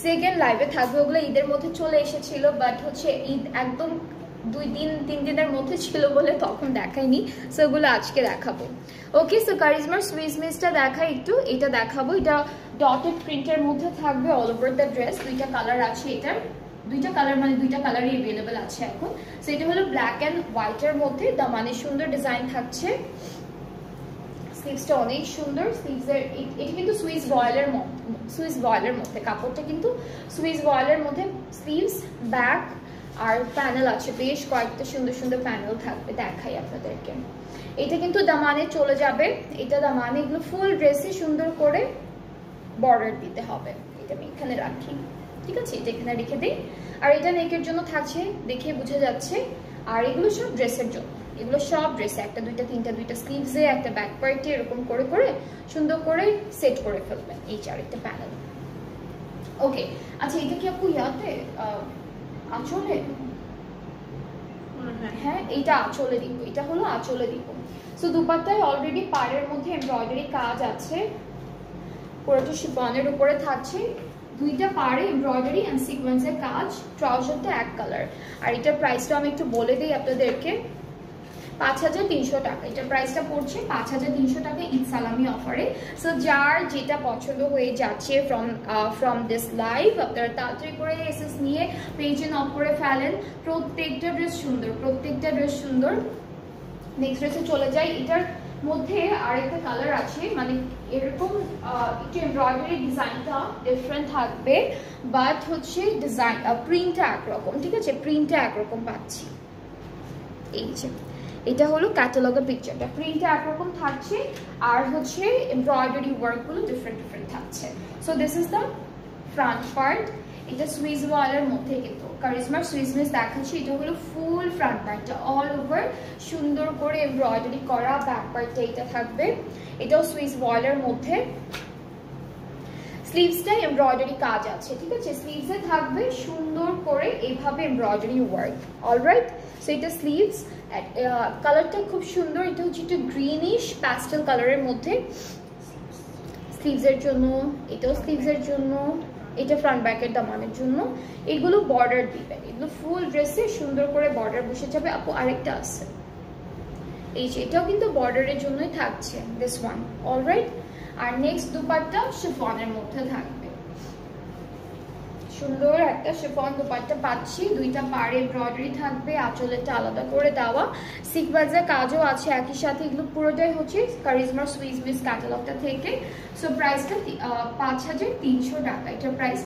Second লাইভে থাকবে, ওগুলো ঈদের মধ্যে চলে এসেছিল, বাট হচ্ছে ঈদ একদম 2-3 দিনের মধ্যে ছিল বলে তখন দেখাইনি, সো ওগুলো আজকে দেখাবো। ওকে, সো কারিজমার সুইস মিসটা দেখাই একটু, এটা দেখাবো। এটা ডটেড প্রিন্টের মধ্যে থাকবে অল ওভার দ্য ড্রেস, দুইটা কালার আছে এটার, দুইটা কালার মানে দুইটা কালারই অ্যাভেলেবেল আছে এখন। সো এটা হলো ব্ল্যাক অ্যান্ড হোয়াইটের মধ্যে, মানে সুন্দর ডিজাইন থাকছে। স্লিভসটা অনেক সুন্দর, স্লিভসের এটা কিন্তু সুইস ভয়েলের মধ্যে, কাপড়টা কিন্তু সুইস ভয়েলের মধ্যে। স্লিভস, ব্যাক আর প্যানেল আছে, বেশ কয়েকটা সুন্দর সুন্দর প্যানেল থাকবে, দেখাই আপনাদেরকে। এটা কিন্তু দামানে চলে যাবে, এটা দামানে, এগুলো ফুল ড্রেসে সুন্দর করে বর্ডার দিতে হবে। এটা আমি এখানে রাখি, ঠিক আছে, এটা এখানে রেখে দিই। আর এটা নেকের জন্য থাকছে, দেখে বোঝা যাচ্ছে। আর এগুলো সব ড্রেসের জন্য, এগুলো সব ড্রেসে একটা দুইটা তিনটা, দুইটা স্লিভসে একটা ব্যাক পার্টে এরকম করে করে সুন্দর করে সেট করে ফেলবেন এই চারটা প্যানেল। ওকে, আচ্ছা এটা কি আপু ইয়াতে আঁচলে? হ্যাঁ, এইটা আঁচলে দিব, এটা হলো আঁচলে দিব। সো দুপাট্টায় অলরেডি পাড়ের মধ্যে এমব্রয়ডারি কাজ আছে, পুরোটা শিফনের উপরে থাকছে, দুইটা পাড়ে এমব্রয়ডারি এন্ড সিকোয়েন্সের কাজ। ট্রাউজারটা এক কালার। আর এটার প্রাইসটা আমি একটু বলে দিই আপনাদেরকে, 5300 টাকা। এটার প্রাইসটা পড়ছে 5300 টাকা ঈদ সালামি অফারে। সো যার যেটা পছন্দ হয়ে যাচ্ছে ফ্রম দিস লাইভ, আপনারা তাড়াতাড়ি করে এসএস নিয়ে পেজে নক করে ফেলেন। প্রত্যেকটা ড্রেস সুন্দর, প্রত্যেকটা ড্রেস সুন্দর। নেক্সট ড্রেসে চলে যাই। এটার মধ্যে আরেকটা কালার আছে, মানে এরকম একটু এমব্রয়ডারি ডিজাইনটা ডিফারেন্ট থাকবে, বাট হচ্ছে ডিজাইন প্রিন্টটা একরকম, ঠিক আছে, প্রিন্টটা একরকম পাচ্ছি। এই যে এটা হলো ক্যাটালগের পিকচারটা, প্রিন্টটা একরকম থাকছে, আর হচ্ছে এমব্রয়ডারি ওয়ার্কগুলো ডিফারেন্ট ডিফারেন্ট থাকছে। So this is the front part. এটা সুইস ওয়ালের মধ্যে কিন্তু কারিজমার সুইস মিস দেখাচ্ছি। এটা হলো ফুল ফ্রন্ট পার্টটা, অল ওভার সুন্দর করে এমব্রয়ডারি করা। ব্যাক পার্টটা এটা থাকবে, এটাও সুইস ওয়ালের মধ্যে। স্লিভসটা এমব্রয়ডারি কাজ আছে, ঠিক আছে, স্লিভসে থাকবে সুন্দর করে এইভাবে এমব্রয়ডারি ওয়ার্ক। অলরাইট, সো এটা স্লিভস, কালারটা খুব সুন্দর। এটা হচ্ছে একটু গ্রিনিশ প্যাস্টেল কালারের মধ্যে স্লিভসের জন্য, এটাও স্লিভসের জন্য, এটা ফ্রন্ট ব্যাকের দামানের জন্য। এগুলো বর্ডার দিবেন, এগুলো ফুল ড্রেসে সুন্দর করে বর্ডার বসে যাবে। আপু আরেকটা আছে, এই যে এটাও কিন্তু বর্ডারের জন্যই থাকছে, দিস ওয়ান। অলরাইট, আর নেক্সট দুপাট্টা শিফনের মধ্যে থাকবে, সুন্দর একটা শিফন দুপাট্টা পাচ্ছি। দুইটা পাড়ে এমব্রয়ডারি থাকবে, আঁচলেরটা আলাদা করে দেওয়া, সিকোয়েন্সের কাজও আছে একই সাথে। এগুলো পুরোটাই হচ্ছে কারিজমার সুইস মিস ক্যাটালগটা থেকে। সো প্রাইসটা 5300 টাকা। এটার প্রাইস